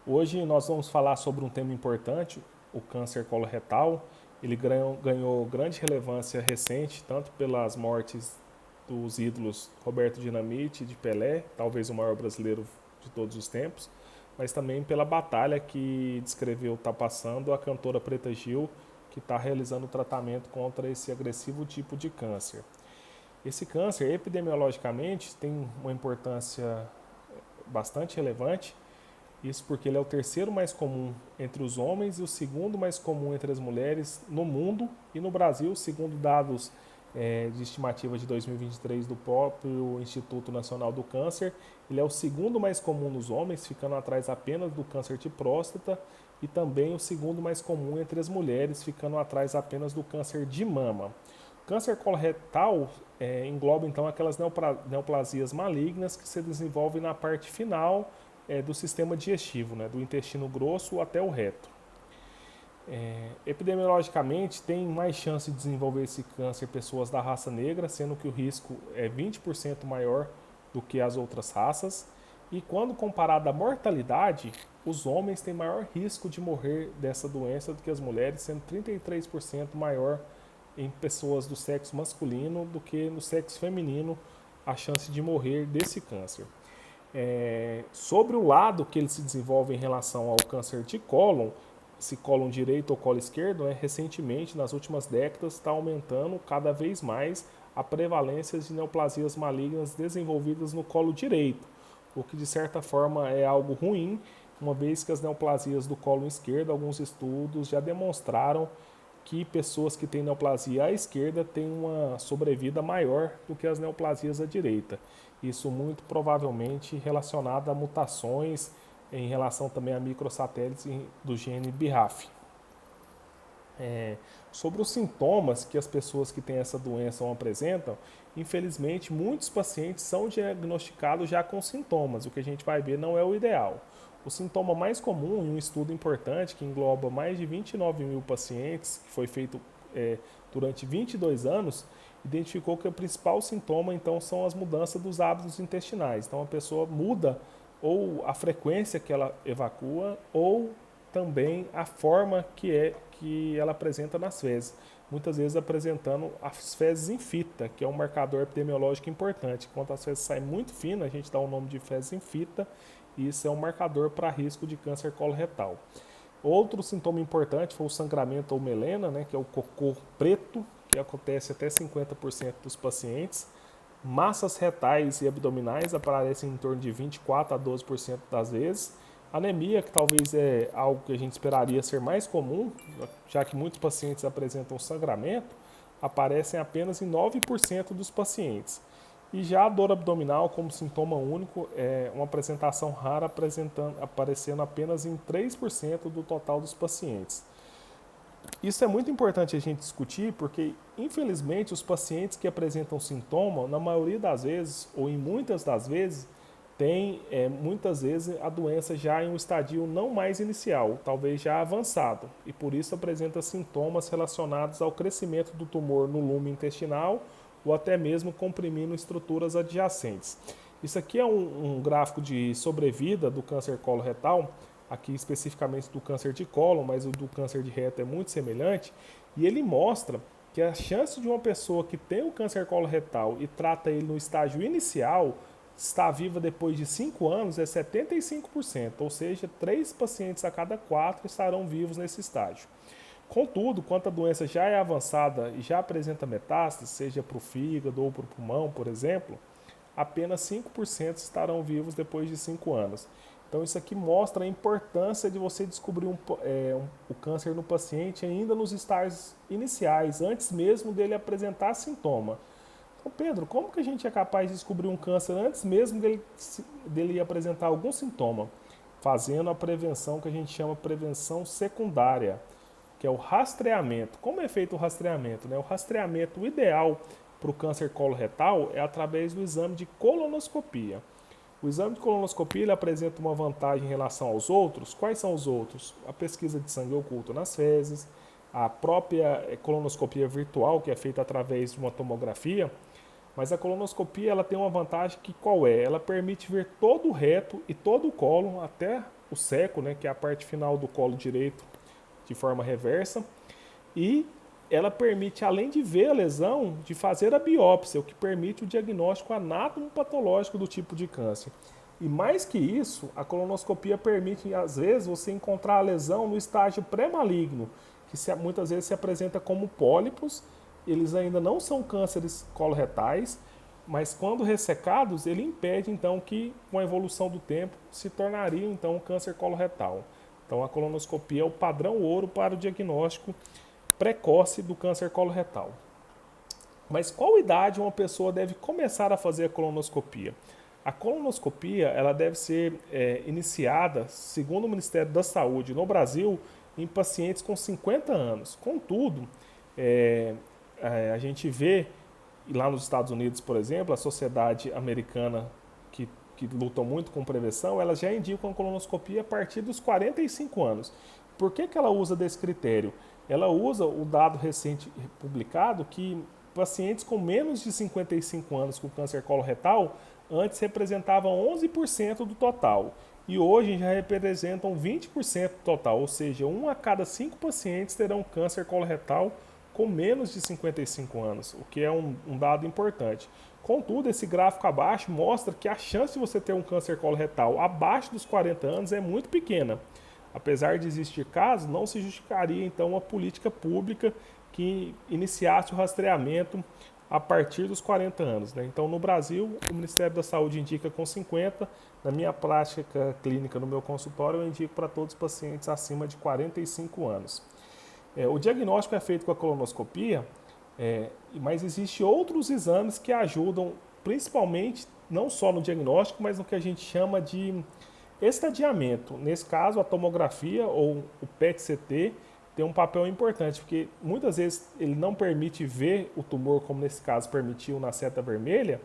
Hoje nós vamos falar sobre um tema importante, o câncer coloretal. Ele ganhou grande relevância recente, tanto pelas mortes dos ídolos Roberto Dinamite e de Pelé, talvez o maior brasileiro de todos os tempos, mas também pela batalha que descreveu está passando a cantora Preta Gil, que está realizando o tratamento contra esse agressivo tipo de câncer. Esse câncer, epidemiologicamente, tem uma importância bastante relevante, isso porque ele é o terceiro mais comum entre os homens e o segundo mais comum entre as mulheres no mundo e no Brasil, segundo dados de estimativa de 2023 do próprio Instituto Nacional do Câncer. Ele é o segundo mais comum nos homens, ficando atrás apenas do câncer de próstata, e também o segundo mais comum entre as mulheres, ficando atrás apenas do câncer de mama. O câncer coloretal engloba então aquelas neoplasias malignas que se desenvolvem na parte final do sistema digestivo, né, do intestino grosso até o reto. Epidemiologicamente, tem mais chance de desenvolver esse câncer pessoas da raça negra, sendo que o risco é 20% maior do que as outras raças. E quando comparado à mortalidade, os homens têm maior risco de morrer dessa doença do que as mulheres, sendo 33% maior em pessoas do sexo masculino do que no sexo feminino a chance de morrer desse câncer. Sobre o lado que ele se desenvolve em relação ao câncer de cólon, se cólon direito ou cólon esquerdo, recentemente, nas últimas décadas, está aumentando cada vez mais a prevalência de neoplasias malignas desenvolvidas no colo direito, o que de certa forma é algo ruim, uma vez que as neoplasias do colo esquerdo, alguns estudos já demonstraram que pessoas que têm neoplasia à esquerda têm uma sobrevida maior do que as neoplasias à direita. Isso muito provavelmente relacionado a mutações em relação também a microsatélites do gene BRAF. Sobre os sintomas que as pessoas que têm essa doença apresentam, infelizmente muitos pacientes são diagnosticados já com sintomas, o que a gente vai ver não é o ideal. O sintoma mais comum, em um estudo importante que engloba mais de 29 mil pacientes, que foi feito durante 22 anos, identificou que o principal sintoma então são as mudanças dos hábitos intestinais. Então a pessoa muda ou a frequência que ela evacua ou também a forma que ela apresenta nas fezes. Muitas vezes apresentando as fezes em fita, que é um marcador epidemiológico importante. Quando as fezes saem muito finas, a gente dá o nome de fezes em fita, e isso é um marcador para risco de câncer coloretal. Outro sintoma importante foi o sangramento ou melena, né, que é o cocô preto, que acontece até 50% dos pacientes. Massas retais e abdominais aparecem em torno de 24 a 12% das vezes. Anemia, que talvez é algo que a gente esperaria ser mais comum, já que muitos pacientes apresentam sangramento, aparecem apenas em 9% dos pacientes. E já a dor abdominal, como sintoma único, é uma apresentação rara, aparecendo apenas em 3% do total dos pacientes. Isso é muito importante a gente discutir porque, infelizmente, os pacientes que apresentam sintoma, na maioria das vezes, ou em muitas das vezes, têm muitas vezes a doença já em um estadio não mais inicial, talvez já avançado, e por isso apresenta sintomas relacionados ao crescimento do tumor no lume intestinal ou até mesmo comprimindo estruturas adjacentes. Isso aqui é um gráfico de sobrevida do câncer coloretal, aqui especificamente do câncer de cólon, mas o do câncer de reto é muito semelhante, e ele mostra que a chance de uma pessoa que tem o câncer coloretal e trata ele no estágio inicial estar viva depois de 5 anos é 75%, ou seja, 3 pacientes a cada 4 estarão vivos nesse estágio. Contudo, quando a doença já é avançada e já apresenta metástase, seja para o fígado ou para o pulmão, por exemplo, apenas 5% estarão vivos depois de 5 anos. Então isso aqui mostra a importância de você descobrir o câncer no paciente ainda nos estágios iniciais, antes mesmo dele apresentar sintoma. Então, Pedro, como que a gente é capaz de descobrir um câncer antes mesmo dele apresentar algum sintoma? Fazendo a prevenção que a gente chama prevenção secundária, que é o rastreamento. Como é feito o rastreamento? O rastreamento ideal para o câncer coloretal é através do exame de colonoscopia. O exame de colonoscopia ele apresenta uma vantagem em relação aos outros. Quais são os outros? A pesquisa de sangue oculto nas fezes, a própria colonoscopia virtual, que é feita através de uma tomografia. Mas a colonoscopia ela tem uma vantagem que qual é? Ela permite ver todo o reto e todo o cólon, até o seco, né, que é a parte final do colo direito, de forma reversa, e ela permite, além de ver a lesão, de fazer a biópsia, o que permite o diagnóstico anatomopatológico do tipo de câncer. E mais que isso, a colonoscopia permite, às vezes, você encontrar a lesão no estágio pré-maligno, que muitas vezes se apresenta como pólipos. Eles ainda não são cânceres coloretais, mas quando ressecados, ele impede então que, com a evolução do tempo, se tornaria então um câncer coloretal. Então a colonoscopia é o padrão ouro para o diagnóstico precoce do câncer coloretal. Mas qual idade uma pessoa deve começar a fazer a colonoscopia? A colonoscopia ela deve ser iniciada, segundo o Ministério da Saúde, no Brasil, em pacientes com 50 anos. Contudo, a gente vê lá nos Estados Unidos, por exemplo, a sociedade americana que lutam muito com prevenção, elas já indicam a colonoscopia a partir dos 45 anos. Por que ela usa desse critério? Ela usa o dado recente publicado que pacientes com menos de 55 anos com câncer coloretal antes representavam 11% do total e hoje já representam 20% do total, ou seja, 1 a cada 5 pacientes terão câncer coloretal com menos de 55 anos, o que é um dado importante. Contudo, esse gráfico abaixo mostra que a chance de você ter um câncer coloretal abaixo dos 40 anos é muito pequena. Apesar de existir casos, não se justificaria então uma política pública que iniciasse o rastreamento a partir dos 40 anos. Né? Então, no Brasil, o Ministério da Saúde indica com 50. Na minha prática clínica, no meu consultório, eu indico para todos os pacientes acima de 45 anos. O diagnóstico é feito com a colonoscopia, mas existem outros exames que ajudam, principalmente, não só no diagnóstico, mas no que a gente chama de estadiamento. Nesse caso, a tomografia ou o PET-CT tem um papel importante, porque muitas vezes ele não permite ver o tumor, como nesse caso permitiu na seta vermelha,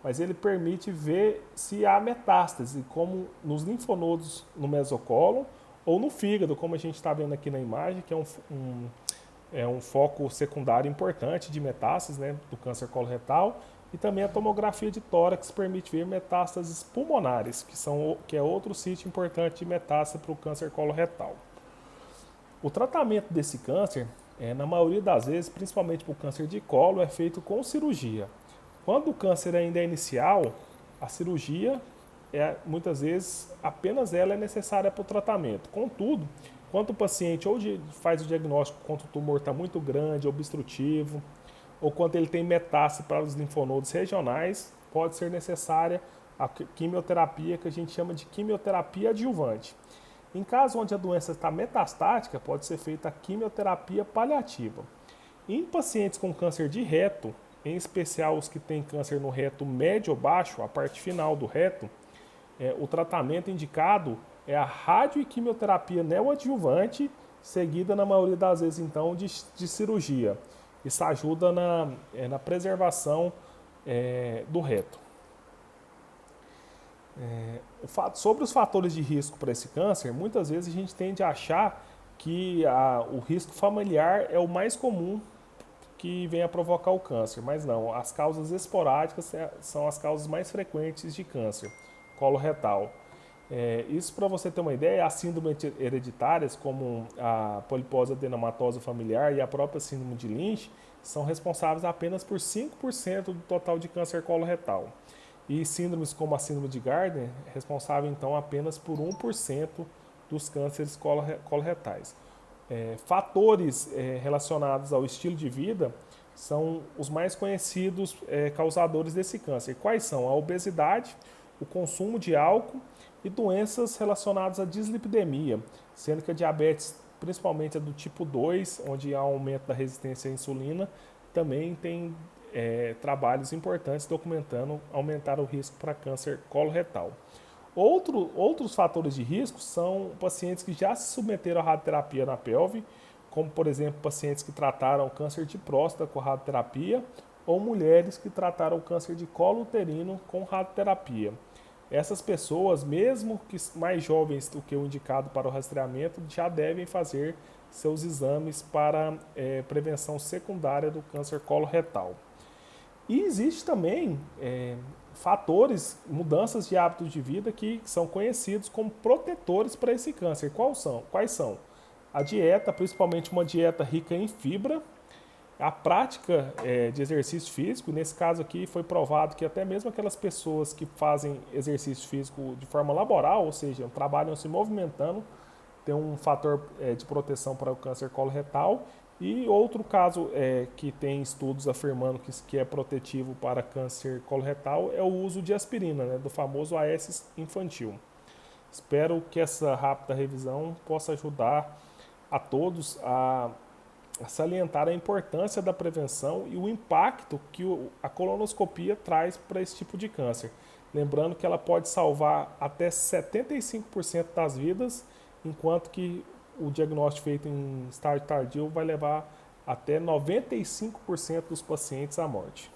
mas ele permite ver se há metástase, como nos linfonodos no mesocólon ou no fígado, como a gente está vendo aqui na imagem, que é um foco secundário importante de metástases, né, do câncer coloretal, e também a tomografia de tórax permite ver metástases pulmonares, que é outro sítio importante de metástase para o câncer coloretal. O tratamento desse câncer, na maioria das vezes, principalmente para o câncer de colo, é feito com cirurgia. Quando o câncer ainda é inicial, a cirurgia, muitas vezes, apenas ela é necessária para o tratamento. Contudo, quando o paciente faz o diagnóstico quando o tumor está muito grande, obstrutivo, ou quando ele tem metástase para os linfonodos regionais, pode ser necessária a quimioterapia, que a gente chama de quimioterapia adjuvante. Em caso onde a doença está metastática, pode ser feita a quimioterapia paliativa. Em pacientes com câncer de reto, em especial os que têm câncer no reto médio ou baixo, a parte final do reto, o tratamento indicado é a radio e quimioterapia neoadjuvante, seguida na maioria das vezes então de cirurgia. Isso ajuda na preservação do reto. Sobre os fatores de risco para esse câncer, muitas vezes a gente tende a achar que o risco familiar é o mais comum que vem a provocar o câncer, mas não, as causas esporádicas são as causas mais frequentes de câncer coloretal. Isso, para você ter uma ideia, as síndromes hereditárias, como a polipose adenomatosa familiar e a própria síndrome de Lynch, são responsáveis apenas por 5% do total de câncer coloretal. E síndromes como a síndrome de Gardner é responsável então apenas por 1% dos cânceres coloretais. Fatores relacionados ao estilo de vida são os mais conhecidos causadores desse câncer. Quais são? A obesidade, o consumo de álcool e doenças relacionadas à dislipidemia, sendo que a diabetes, principalmente a do tipo 2, onde há aumento da resistência à insulina, também tem trabalhos importantes documentando aumentar o risco para câncer coloretal. Outros fatores de risco são pacientes que já se submeteram à radioterapia na pelve, como por exemplo pacientes que trataram câncer de próstata com radioterapia ou mulheres que trataram câncer de colo uterino com radioterapia. Essas pessoas, mesmo que mais jovens do que o indicado para o rastreamento, já devem fazer seus exames para prevenção secundária do câncer coloretal. E existe também fatores, mudanças de hábitos de vida que são conhecidos como protetores para esse câncer. Quais são? A dieta, principalmente uma dieta rica em fibra, a prática de exercício físico. Nesse caso aqui foi provado que até mesmo aquelas pessoas que fazem exercício físico de forma laboral, ou seja, trabalham se movimentando, tem um fator de proteção para o câncer coloretal. E outro caso que tem estudos afirmando que é protetivo para câncer coloretal é o uso de aspirina, né, do famoso AS infantil. Espero que essa rápida revisão possa ajudar a todos a salientar a importância da prevenção e o impacto que a colonoscopia traz para esse tipo de câncer. Lembrando que ela pode salvar até 75% das vidas, enquanto que o diagnóstico feito em estágio tardio vai levar até 95% dos pacientes à morte.